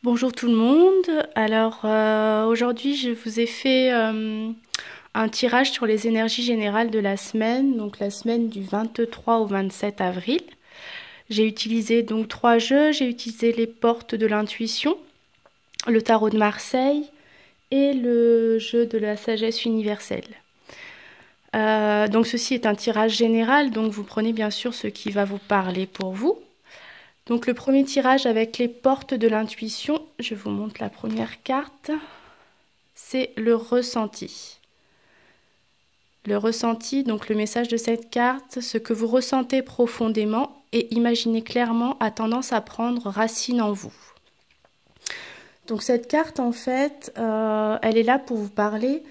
Bonjour tout le monde. Alors aujourd'hui je vous ai fait un tirage sur les énergies générales de la semaine, donc la semaine du 23 au 27 avril. J'ai utilisé donc 3 jeux, j'ai utilisé les portes de l'intuition, le tarot de Marseille et le jeu de la sagesse universelle. Donc ceci est un tirage général, donc vous prenez bien sûr ce qui va vous parler pour vous. Donc le premier tirage avec les portes de l'intuition, je vous montre la première carte, c'est le ressenti. Le ressenti, donc le message de cette carte, ce que vous ressentez profondément et imaginez clairement a tendance à prendre racine en vous. Donc cette carte en fait, elle est là pour vous parler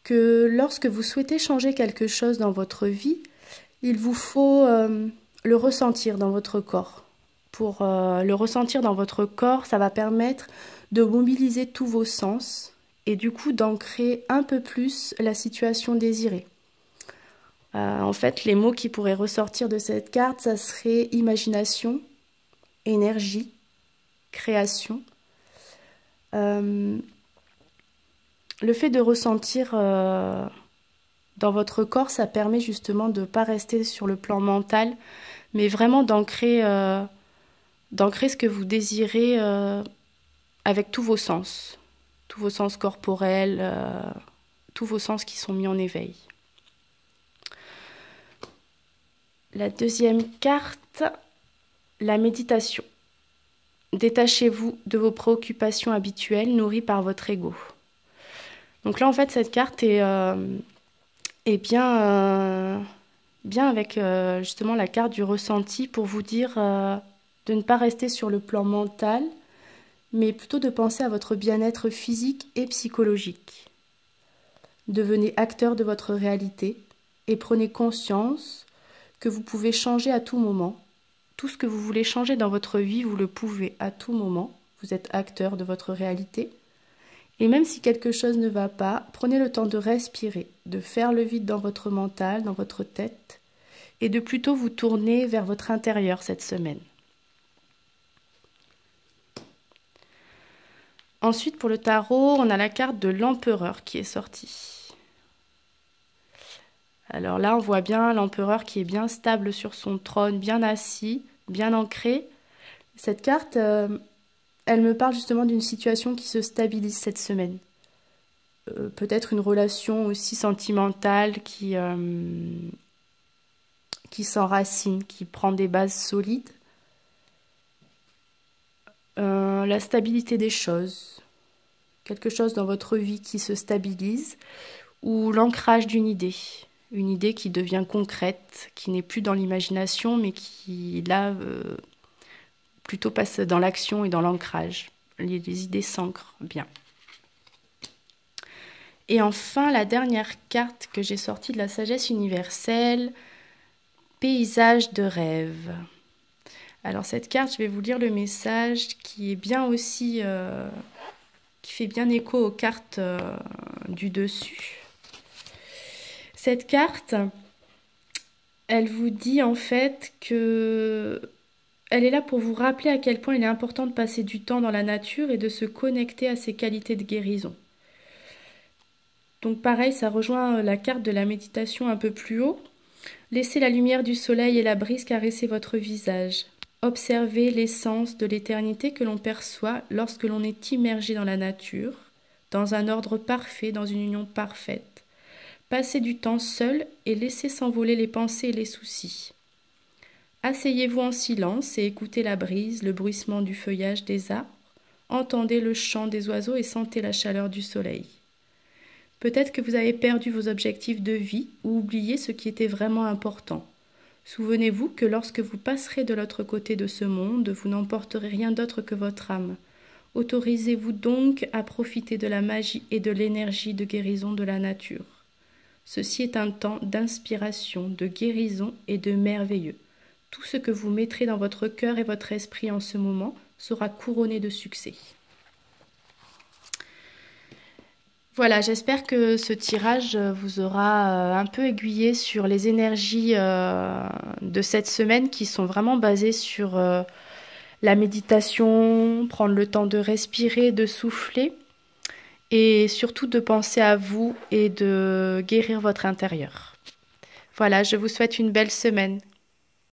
que lorsque vous souhaitez changer quelque chose dans votre vie, il vous faut le ressentir dans votre corps. Pour le ressentir dans votre corps, ça va permettre de mobiliser tous vos sens et du coup d'ancrer un peu plus la situation désirée. En fait, les mots qui pourraient ressortir de cette carte, ça serait imagination, énergie, création. Le fait de ressentir dans votre corps, ça permet justement de ne pas rester sur le plan mental, mais vraiment d'ancrer ce que vous désirez avec tous vos sens corporels, tous vos sens qui sont mis en éveil. La deuxième carte, la méditation. Détachez-vous de vos préoccupations habituelles nourries par votre ego. Donc là, en fait, cette carte est bien avec justement la carte du ressenti pour vous dire de ne pas rester sur le plan mental, mais plutôt de penser à votre bien-être physique et psychologique. Devenez acteur de votre réalité et prenez conscience que vous pouvez changer à tout moment. Tout ce que vous voulez changer dans votre vie, vous le pouvez à tout moment. Vous êtes acteur de votre réalité. Et même si quelque chose ne va pas, prenez le temps de respirer, de faire le vide dans votre mental, dans votre tête, et de plutôt vous tourner vers votre intérieur cette semaine. Ensuite, pour le tarot, on a la carte de l'empereur qui est sortie. Alors là, on voit bien l'empereur qui est bien stable sur son trône, bien assis, bien ancré. Cette carte, elle me parle justement d'une situation qui se stabilise cette semaine. Peut-être une relation aussi sentimentale qui s'enracine, qui prend des bases solides. La stabilité des choses. Quelque chose dans votre vie qui se stabilise ou l'ancrage d'une idée. Une idée qui devient concrète, qui n'est plus dans l'imagination, mais qui, là, plutôt passe dans l'action et dans l'ancrage. Les idées s'ancrent bien. Et enfin, la dernière carte que j'ai sortie de la sagesse universelle, paysage de rêve. Alors cette carte, je vais vous lire le message qui est bien aussi, qui fait bien écho aux cartes du dessus. Cette carte, elle vous dit en fait que elle est là pour vous rappeler à quel point il est important de passer du temps dans la nature et de se connecter à ses qualités de guérison. Donc pareil, ça rejoint la carte de la méditation un peu plus haut. Laissez la lumière du soleil et la brise caresser votre visage. Observez l'essence de l'éternité que l'on perçoit lorsque l'on est immergé dans la nature, dans un ordre parfait, dans une union parfaite. Passez du temps seul et laissez s'envoler les pensées et les soucis. Asseyez-vous en silence et écoutez la brise, le bruissement du feuillage des arbres. Entendez le chant des oiseaux et sentez la chaleur du soleil. Peut-être que vous avez perdu vos objectifs de vie ou oublié ce qui était vraiment important. Souvenez-vous que lorsque vous passerez de l'autre côté de ce monde, vous n'emporterez rien d'autre que votre âme. Autorisez-vous donc à profiter de la magie et de l'énergie de guérison de la nature. Ceci est un temps d'inspiration, de guérison et de merveilleux. Tout ce que vous mettrez dans votre cœur et votre esprit en ce moment sera couronné de succès. Voilà, j'espère que ce tirage vous aura un peu aiguillé sur les énergies de cette semaine qui sont vraiment basées sur la méditation, prendre le temps de respirer, de souffler et surtout de penser à vous et de guérir votre intérieur. Voilà, je vous souhaite une belle semaine.